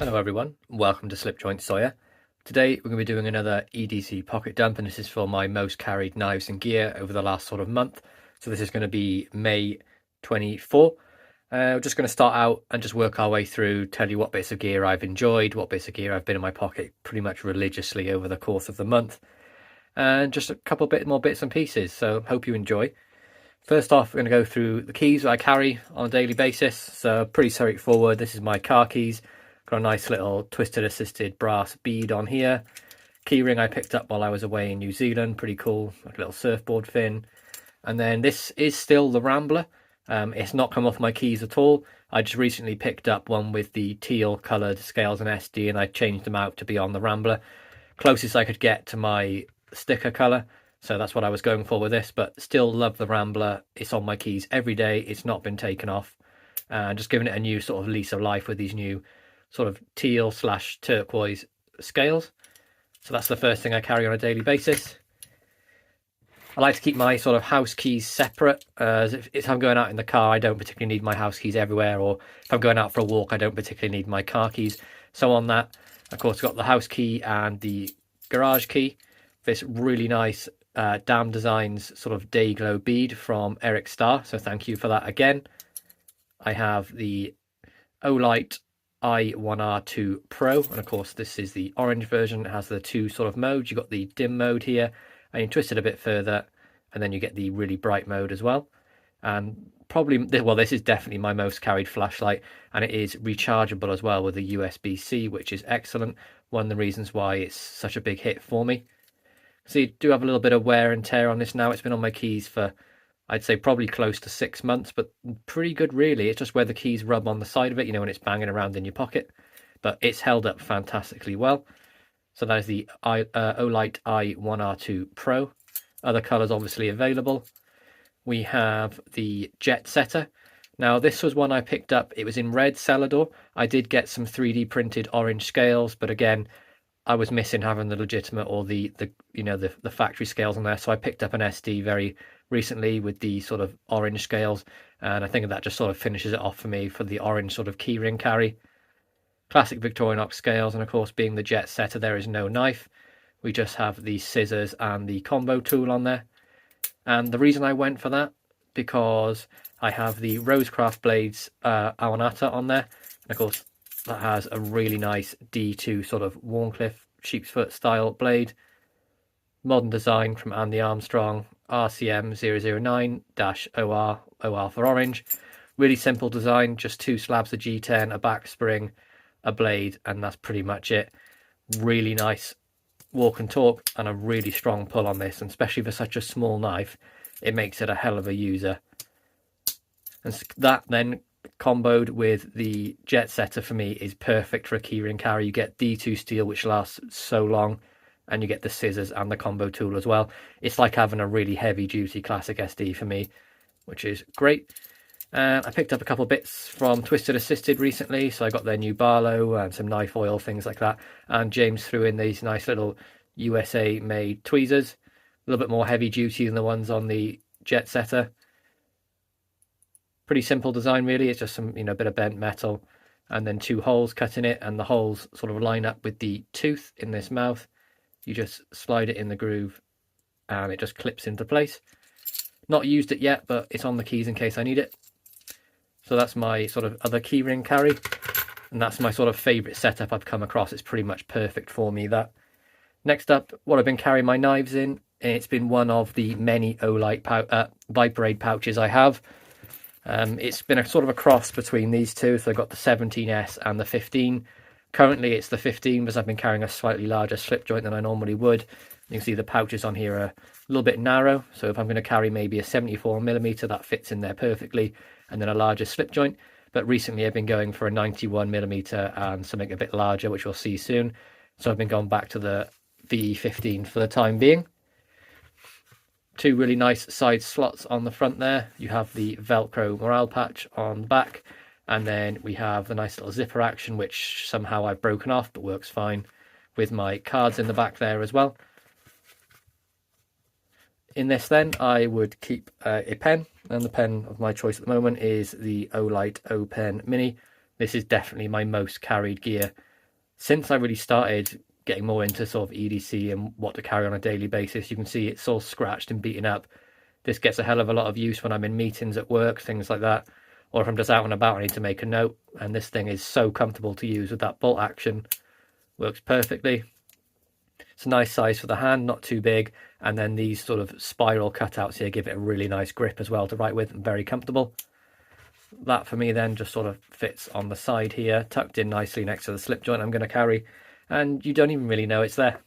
Hello everyone, welcome to Slipjoint Sawyer. Today we're going to be doing another EDC pocket dump, and this is for my most carried knives and gear over the last sort of month. So this is going to be May 24. We're just going to start out and just work our way through, tell you what bits of gear I've enjoyed, what bits of gear I've been in my pocket pretty much religiously over the course of the month, and just a couple more bits and pieces, so hope you enjoy. First off, we're going to go through the keys that I carry on a daily basis, so pretty straightforward. This is my car keys. Got a nice little twisted assisted brass bead on here. Keyring I picked up while I was away in New Zealand, pretty cool, like a little surfboard fin. And then this is still the Rambler. It's not come off my keys at all. I just recently picked up one with the teal coloured scales and SD, and I changed them out to be on the Rambler. Closest I could get to my sticker colour, so that's what I was going for with this, but still love the Rambler. It's on my keys every day, it's not been taken off. Just giving it a new sort of lease of life with these new sort of teal / turquoise scales. So that's the first thing I carry on a daily basis. I like to keep my sort of house keys separate. If I'm going out in the car, I don't particularly need my house keys everywhere, or if I'm going out for a walk, I don't particularly need my car keys. So on that, of course, I've got the house key and the garage key. This really nice Dam Designs sort of day glow bead from Eric Starr, so thank you for that again. I have the Olight i1R2 Pro, and of course this is the orange version. It has the two sort of modes. You've got the dim mode here, and you twist it a bit further, and then you get the really bright mode as well. And probably, well, this is definitely my most carried flashlight, and it is rechargeable as well with a USB-C, which is excellent. One of the reasons why it's such a big hit for me. So you do have a little bit of wear and tear on this now. It's been on my keys for, I'd say, probably close to 6 months, but pretty good really. It's just where the keys rub on the side of it, you know, when it's banging around in your pocket. But it's held up fantastically well. So that is the Olight i1R2 Pro. Other colours obviously available. We have the Jet Setter. Now this was one I picked up. It was in red Celador. I did get some 3D printed orange scales, but again, I was missing having the legitimate or the factory scales on there. So I picked up an SD very recently with the sort of orange scales, and I think that just sort of finishes it off for me for the orange sort of keyring carry. Classic Victorinox scales, and of course being the Jet Setter there is no knife. We just have the scissors and the combo tool on there. And the reason I went for that, because I have the Rosecraft Blades Awanata on there, and of course that has a really nice D2 sort of Warncliffe sheep's foot style blade. Modern design from Andy Armstrong, RCM 009-OR, OR for orange. Really simple design, just two slabs of G10, a back spring, a blade, and that's pretty much it. Really nice walk and talk, and a really strong pull on this, and especially for such a small knife, it makes it a hell of a user. And that then comboed with the Jet Setter for me is perfect for a keyring carry. You get D2 steel, which lasts so long, and you get the scissors and the combo tool as well. It's like having a really heavy duty classic SD for me, which is great. I picked up a couple bits from Twisted Assisted recently, so I got their new Barlow and some knife oil, things like that. And James threw in these nice little USA made tweezers, a little bit more heavy duty than the ones on the Jet Setter. Pretty simple design really. It's just some bit of bent metal and then two holes cut in it, and the holes sort of line up with the tooth in this mouth. You just slide it in the groove and it just clips into place. Not used it yet, but it's on the keys in case I need it. So that's my sort of other keyring carry, and that's my sort of favourite setup I've come across. It's pretty much perfect for me, that. Next up, what I've been carrying my knives in, and it's been one of the many Olight Viper Aid pouches I have. It's been a sort of a cross between these two, so I've got the 17S and the 15. Currently it's the 15 because I've been carrying a slightly larger slip joint than I normally would. You can see the pouches on here are a little bit narrow, so if I'm going to carry maybe a 74mm, that fits in there perfectly, and then a larger slip joint. But recently I've been going for a 91mm and something a bit larger, which we'll see soon. So I've been going back to the VE15 for the time being. Two really nice side slots on the front there. You have the Velcro morale patch on the back, and then we have the nice little zipper action, which somehow I've broken off but works fine, with my cards in the back there as well. In this then, I would keep a pen, and the pen of my choice at the moment is the Olight O Pen Mini. This is definitely my most carried gear Since I really started getting more into sort of EDC and what to carry on a daily basis, you can see it's all scratched and beaten up. This gets a hell of a lot of use when I'm in meetings at work, things like that, or if I'm just out and about, I need to make a note. And this thing is so comfortable to use with that bolt action. Works perfectly. It's a nice size for the hand, not too big. And then these sort of spiral cutouts here give it a really nice grip as well to write with, and very comfortable. That for me then just sort of fits on the side here, tucked in nicely next to the slip joint I'm going to carry, and you don't even really know it's there.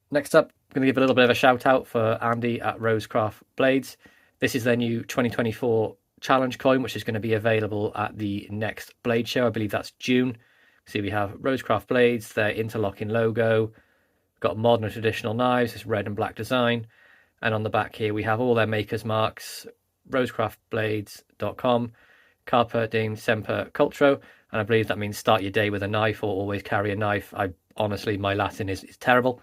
Next up, I'm going to give a little bit of a shout out for Andy at Rosecraft Blades. This is their new 2024 challenge coin, which is going to be available at the next blade show. I believe that's June. See, we have Rosecraft Blades, their interlocking logo, got modern and traditional knives, this red and black design, and on the back here we have all their makers marks, rosecraftblades.com, Carpe Diem Semper Cultro, and I believe that means start your day with a knife or always carry a knife. Honestly, my Latin is terrible.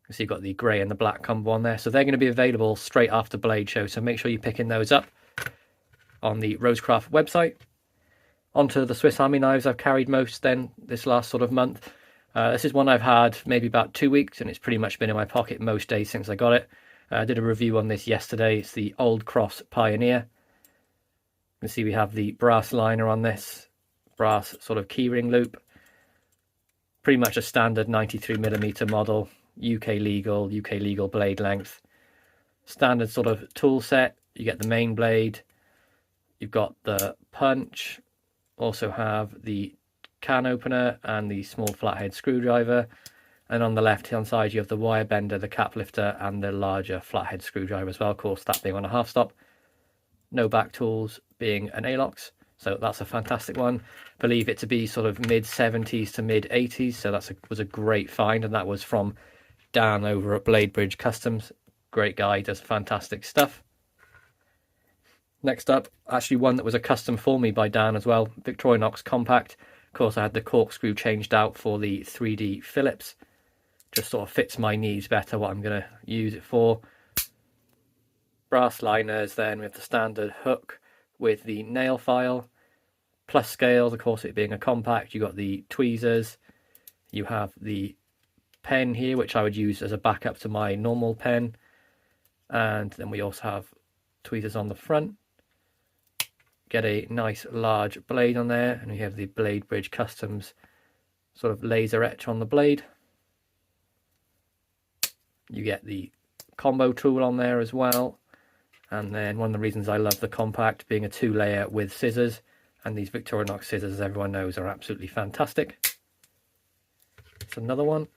So you've got the grey and the black combo on there. So they're going to be available straight after Blade Show, so make sure you're picking those up on the Rosecraft website. Onto the Swiss Army knives I've carried most then this last sort of month. This is one I've had maybe about 2 weeks, and it's pretty much been in my pocket most days since I got it. I did a review on this yesterday. It's the Old Cross Pioneer. You can see we have the brass liner on this, brass sort of keyring loop. Pretty much a standard 93mm model, UK legal blade length. Standard sort of tool set. You get the main blade. You've got the punch. Also have the can opener and the small flathead screwdriver. And on the left hand side you have the wire bender, the cap lifter, and the larger flathead screwdriver as well, of course that being on a half stop. No back tools, being an ALOX, so that's a fantastic one. Believe it to be sort of mid 70s to mid 80s, so that was a great find, and that was from Dan over at Blade Bridge Customs. Great guy, does fantastic stuff. Next up, actually one that was a custom for me by Dan as well, Victorinox Compact. Of course I had the corkscrew changed out for the 3D Phillips. Just sort of fits my needs better, what I'm going to use it for. Brass liners, then we have the standard hook with the nail file. Plus scales, of course it being a compact, you got the tweezers. You have the pen here, which I would use as a backup to my normal pen. And then we also have tweezers on the front. Get a nice large blade on there, and we have the Blade Bridge Customs sort of laser etch on the blade. You get the combo tool on there as well, and then one of the reasons I love the compact being a 2-layer with scissors, and these Victorinox scissors, as everyone knows, are absolutely fantastic. It's another one.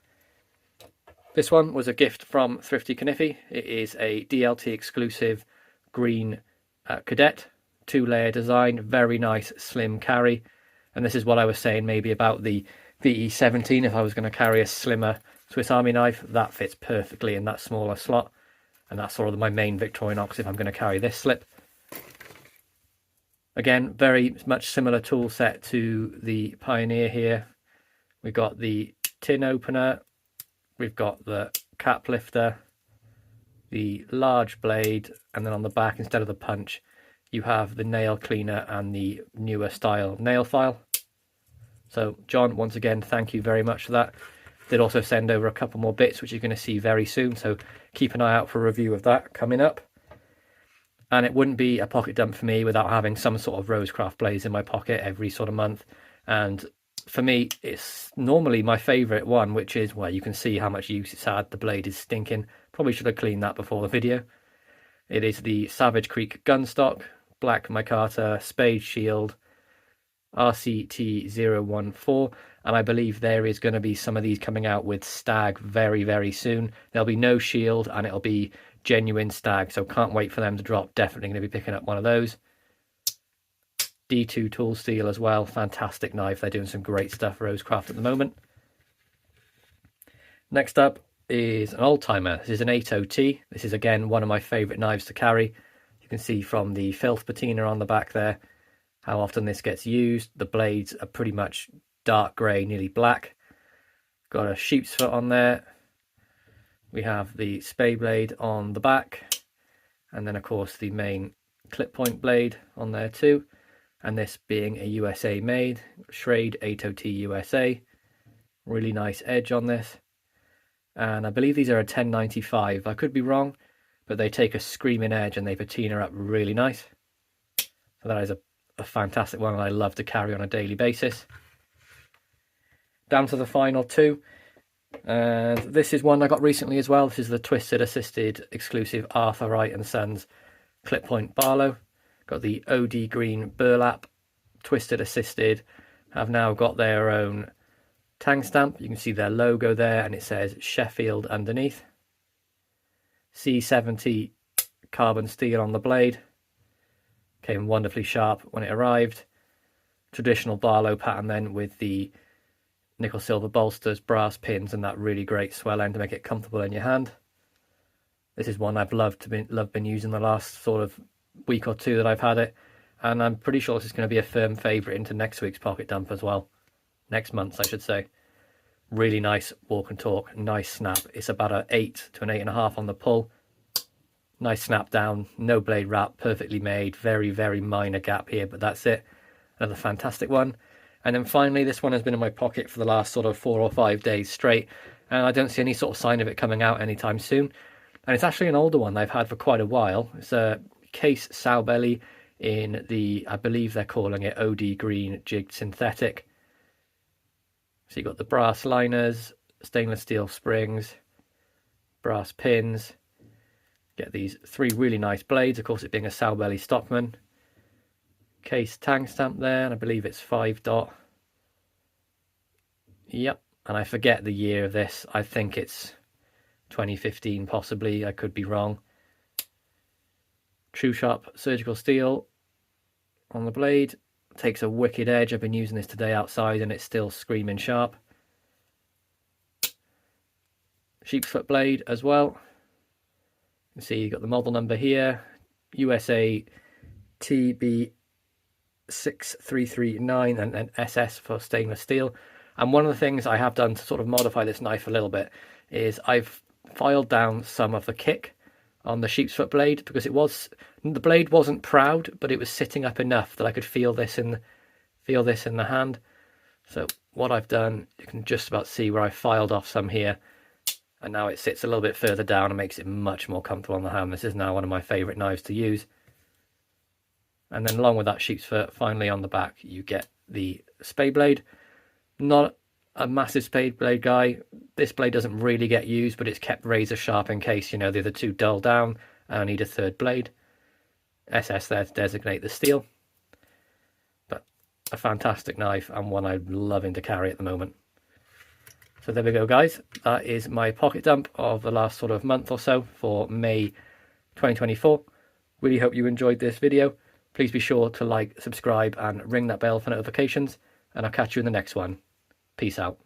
This one was a gift from Thrifty Kniffy. It is a DLT exclusive green cadet, 2-layer design, very nice slim carry, and this is what I was saying maybe about the VE17. If I was going to carry a slimmer Swiss Army knife, that fits perfectly in that smaller slot, and that's sort of my main Victorinox if I'm going to carry this slip. Again, very much similar tool set to the Pioneer here. We've got the tin opener, we've got the cap lifter, the large blade, and then on the back, instead of the punch, you have the nail cleaner and the newer style nail file. So John, once again, thank you very much for that. Did also send over a couple more bits, which you're going to see very soon, so keep an eye out for a review of that coming up. And it wouldn't be a pocket dump for me without having some sort of Rosecraft blades in my pocket every sort of month. And for me, it's normally my favourite one, which is, well, you can see how much use it's had. The blade is stinking. Probably should have cleaned that before the video. It is the Savage Creek gunstock, black micarta, spade shield, RCT014, and I believe there is going to be some of these coming out with stag very, very soon. There'll be no shield and it'll be genuine stag, so can't wait for them to drop. Definitely going to be picking up one of those. D2 tool steel as well, fantastic knife. They're doing some great stuff for Rosecraft at the moment. Next up is an old timer. This is an 80T. This is again one of my favourite knives to carry. You can see from the filth patina on the back there how often this gets used. The blades are pretty much dark grey, nearly black. Got a sheep's foot on there. We have the spade blade on the back, and then of course the main clip point blade on there too. and this being a USA made, Schrade 8OT USA. Really nice edge on this. And I believe these are a 1095. I could be wrong, but they take a screaming edge and they patina up really nice. So that is a fantastic one, and I love to carry on a daily basis. Down to the final two. And this is one I got recently as well. This is the Twisted Assisted exclusive Arthur Wright & Sons clip point Barlow. Got the OD green burlap, Twisted Assisted. Have now got their own tang stamp. You can see their logo there, and it says Sheffield underneath. C70 carbon steel on the blade. Came wonderfully sharp when it arrived. Traditional Barlow pattern then with the nickel silver bolsters, brass pins, and that really great swell end to make it comfortable in your hand. This is one I've loved been using the last sort of week or two that I've had it, and I'm pretty sure this is going to be a firm favourite into next week's pocket dump as well. Next month's, I should say. Really nice walk and talk, nice snap. It's about an 8 to an 8.5 on the pull. Nice snap down, no blade wrap, perfectly made. Very, very minor gap here, but that's it. Another fantastic one. And then finally, this one has been in my pocket for the last sort of 4 or 5 days straight, and I don't see any sort of sign of it coming out anytime soon. And it's actually an older one I've had for quite a while. It's a Case sow belly in the, I believe they're calling it OD green jigged synthetic. So you've got the brass liners, stainless steel springs, brass pins. Get these 3 really nice blades, of course it being a sow belly Stockman. Case tang stamp there, and I believe it's 5 dot. Yep, and I forget the year of this. I think it's 2015 possibly, I could be wrong. True sharp surgical steel on the blade. Takes a wicked edge. I've been using this today outside and it's still screaming sharp. Sheep's foot blade as well. You can see you've got the model number here. USA TB6339 and then SS for stainless steel. And one of the things I have done to sort of modify this knife a little bit is I've filed down some of the kick on the sheep's foot blade, because the blade wasn't proud, but it was sitting up enough that I could feel this in the hand. So what I've done, you can just about see where I filed off some here, and now it sits a little bit further down and makes it much more comfortable on the hand. This is now one of my favourite knives to use. And then along with that sheep's foot, finally on the back you get the spade blade. Not a massive spade blade guy. This blade doesn't really get used, but it's kept razor sharp in case, you know, the other two dull down and I need a third blade. SS there to designate the steel. But a fantastic knife, and one I'm loving to carry at the moment. So there we go, guys. That is my pocket dump of the last sort of month or so for May 2024. Really hope you enjoyed this video. Please be sure to like, subscribe and ring that bell for notifications, and I'll catch you in the next one. Peace out.